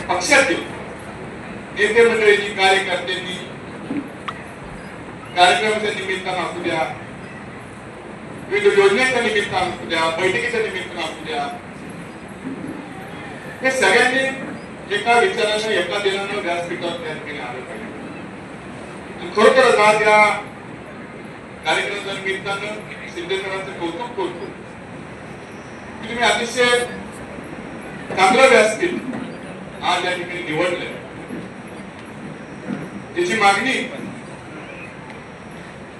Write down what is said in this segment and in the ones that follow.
पक्षातील नेते मंडळींनी कार्यकर्त्यांनी कार्यक्रमाच्या निमित्तानं असू द्या, विविध योजनेच्या निमित्तानं असू द्या, बैठकीच्या निमित्तानं असू द्या, हे सगळ्यांनी एका विचारानं एका दिनानं व्यासपीठावर तयार केले आलं पाहिजे. खरोखरच आज या कार्यक्रमाच्या निमित्तानं शिंदेकरांचं कौतुक करतो की तुम्ही अतिशय चांगलं व्यासपीठ आज या ठिकाणी निवडलंय. त्याची मागणी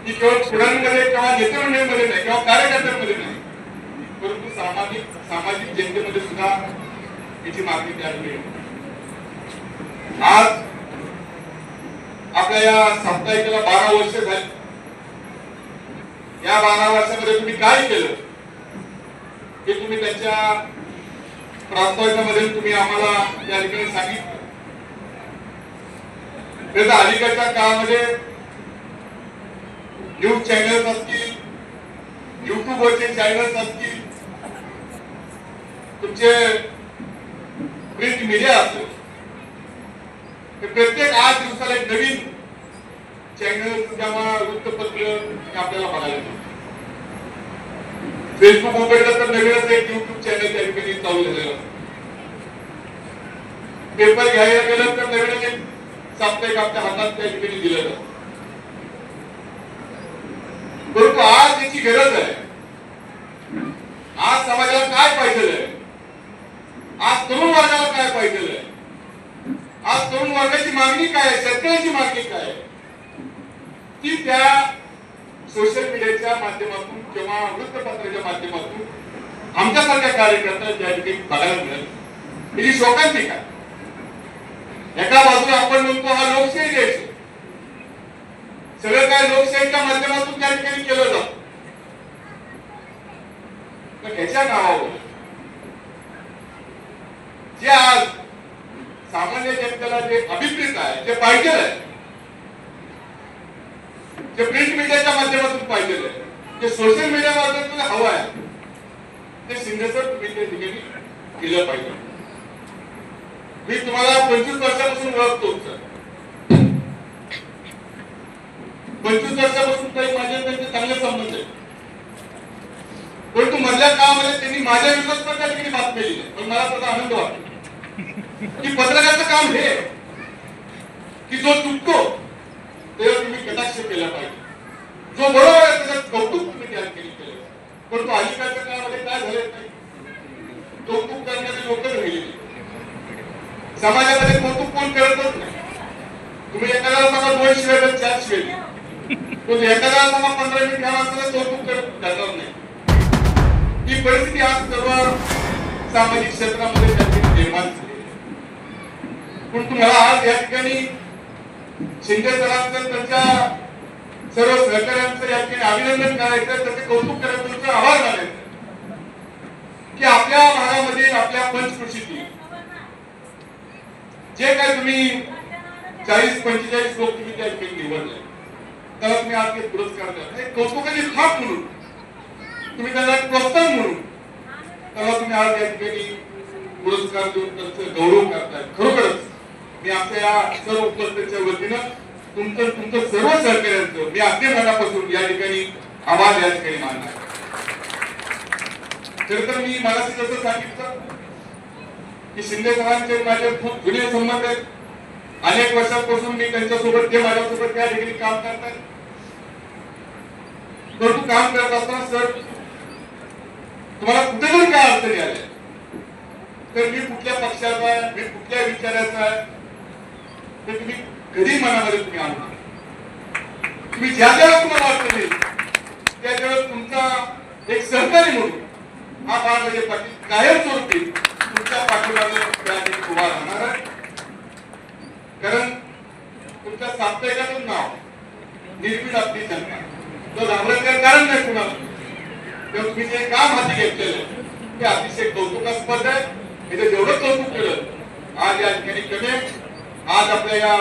ही केवळ पुढाऱ्यांमध्ये किंवा नेते मंडळीमध्ये नाही किंवा कार्यकर्त्यांमध्ये नाही, परंतु सामाजिक जनतेमध्ये सुद्धा याची मागणी त्या ठिकाणी. आज आपल्या या साप्ताहिकाला 12 वर्ष झाली. या 12 वर्षामध्ये तुम्ही काय केलं हे तुम्ही त्यांच्या प्रास्ताविकामध्ये तुम्ही आम्हाला त्या ठिकाणी सांगितलं. त्याचा अलीकडच्या काळामध्ये न्यूज चॅनल्स असतील, युट्यूबवरचे चॅनल्स असतील, तुमचे प्रिंट मीडिया असेल, प्रत्येक 8 दिवसाला एक नवीन चॅनल किंवा वृत्तपत्र आपल्याला बघायला मिळतं. फेसबुक उघडलं तर नवीनच एक युट्यूब चॅनल त्या ठिकाणी चालू झालेलं असतं. पेपर घ्यायला गेलं तर नवीनच एक साप्ताहिक आपल्या हातात त्या ठिकाणी दिलं जातं. परंतु आज याची गरज आहे. आज समाजाला काय पाहिजे आहे, आज तरुण वर्गाला काय पाहिजे आहे, आज तरुण वर्गाची मागणी काय आहे, शेतकऱ्याची मागणी काय आहे, ती त्या सोशल मीडियाच्या माध्यमातून किंवा वृत्तपत्राच्या माध्यमातून आमच्यासारख्या कार्यकर्त्यांना त्या ठिकाणी बघायला मिळेल. ही शोकांतिका आहे. एका बाजूला आपण म्हणतो हा लोकशाही देश, सगळं काय लोकशाहीच्या माध्यमातून त्या ठिकाणी केलं जातं. तर ह्याच्या नावावर जे आज सामान्य जनतेला जे अभिप्रेत आहे, जे पाहिजे आहे, जे प्रिंट मीडियाच्या माध्यमातून पाहिजे आहे, जे सोशल मीडिया माध्यमातून हवं आहे, ते शिंदेसर तुम्ही त्या ठिकाणी केलं पाहिजे. मी तुम्हाला 25 वर्षापासून ओळखतो सर. 25 वर्षापासून काही माझे त्यांचे चांगले संबंध आहेत. परंतु मधल्या काळामध्ये त्यांनी माझ्या विरोधात त्या ठिकाणी बातमी दिली. पण मला त्याचा आनंद वाटतो की पत्रकाराचं काम हे की जो चुकतो त्याला तुम्ही कटाक्ष केला पाहिजे, जो बरोबर आहे त्याचं कौतुक तुम्ही त्या ठिकाणी केलं. परंतु अलीकडच्या काळामध्ये काय झालं नाही, कौतुक करण्याचे लोक राहिले. समाजामध्ये कौतुक कोण करतच नाही. तुम्ही एखाद्याला सांगा 2 शिवाय तर 4 शिवाय, पण एखाद्याला सांगा 15 मिनिट घ्या माणसाला कौतुक करणार नाही. ही परिस्थिती आज सर्व सामाजिक क्षेत्रामध्ये त्या ठिकाणी निर्माण झाली. पण तुम्हाला आज या ठिकाणी शिंदे सरांचं त्यांच्या सर्व सहकार्यांचं या ठिकाणी अभिनंदन करायचं, त्याचे कौतुक करायचं, तुमचा आभार मानायचं की आपल्या भागामध्ये आपल्या पंचकृषीतील जे काय तुम्ही 40-45 लोक तुम्ही त्या ठिकाणी निवडले, त्याला तुम्ही आज पुरस्कार द्या. कौतुकाची थाप म्हणून तुम्ही त्याला प्रोत्साहन म्हणून त्याला तुम्ही आज या ठिकाणी पुरस्कार देऊन त्यांचा गौरव करताय. खरोखरच मी आपल्या या सर्व उपस्थितीच्या वतीनं तुमचं सर्व सहकार्यांचं मी अगदी मनापासून या ठिकाणी आभार या ठिकाणी मानणार. तर मी मला जसं सांगितलं की शिंदे साहेबांचे माझे खूप जुने संबंध आहेत. अनेक वर्षांपासून मी त्यांच्यासोबत ते माझ्यासोबत त्या ठिकाणी काम करतात. परंतु काम करत असताना सर तुम्हाला कुठे जरी काय अडचणी आल्या तर मी कुठल्या पक्षाचा आहे, मी कुठल्या विचाराचा आहे, ते तुम्ही कधी मनामध्ये तुम्ही आणू नका. तुम्ही ज्या ज्यावेळेस तुम्हाला अडचणी त्या ज्यावेळेस तुमचा एक सहकारी म्हणून हा माझे पाठी कायमस्वरूपी तुमच्या पाठीमागे त्या ठिकाणी उभा राहणार आहे. कारण तुमच्या साप्ताहिकाचं नाव निर्भीड आपली जनता, तो घाबरायचं कारण नाही कुणाला. तेव्हा तुम्ही जे काम हाती घेतलेलं ते अतिशय कौतुकास्पद आहे. इथे जेवढं कौतुक केलं आज या ठिकाणी कमी. आज आपल्या या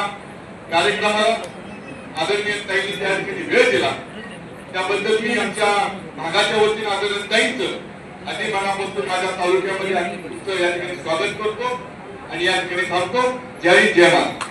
कार्यक्रमाला आदरणीय ताईंनी त्या ठिकाणी वेळ दिला त्याबद्दल मी आमच्या भागाच्या वतीने आदरणीय ताईंचं अति मनापासून माझ्या तालुक्यामध्ये तुमचं या ठिकाणी स्वागत करतो. आणि या ठिकाणी थांबतो. जय हिंद, जय महाराष्ट्र.